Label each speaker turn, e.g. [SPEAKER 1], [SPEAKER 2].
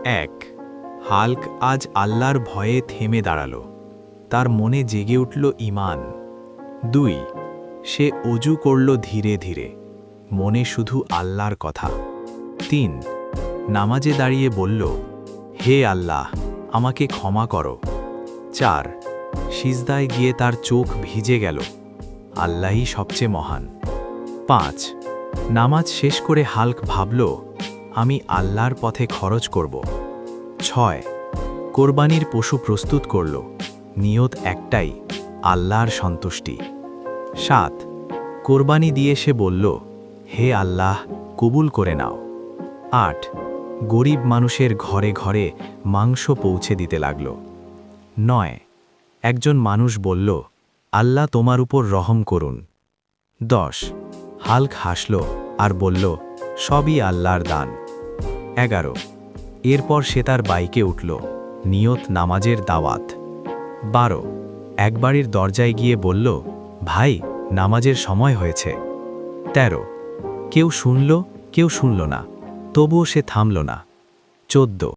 [SPEAKER 1] এক, হাল্ক আজ আল্লাহর ভয়ে থেমে দাঁড়াল। তার মনে জেগে উঠল ঈমান। ২, সে অজু করল ধীরে ধীরে, মনে শুধু আল্লাহর কথা। ৩, নামাজে দাঁড়িয়ে বলল, হে আল্লাহ, আমাকে ক্ষমা করো। ৪, সিজদায় গিয়ে তার চোখ ভিজে গেল, আল্লাহই সবচেয়ে মহান। ৫, নামাজ শেষ করে হাল্ক ভাবল, আমি আল্লাহর পথে খরচ করব। ৬, কোরবানির পশু প্রস্তুত করল, নিয়ত একটাই, আল্লাহর সন্তুষ্টি। ৭, কোরবানি দিয়ে সে বলল, হে আল্লাহ, কবুল করে নাও। ৮, গরিব মানুষের ঘরে ঘরে মাংস পৌঁছে দিতে লাগল। ৯, একজন মানুষ বলল, আল্লাহ তোমার উপর রহম করুন। ১০, হাল্ক হাসল আর বলল, সবই আল্লাহর দান। ১১, এরপর সে তার বাইকে উঠল, নিয়ত নামাজের দাওয়াত। ১২, এক বাড়ির দরজায় গিয়ে বলল, ভাই, নামাজের সময় হয়েছে। ১৩, কেউ শুনল, কেউ শুনল না, তবুও সে থামল না। ১৪,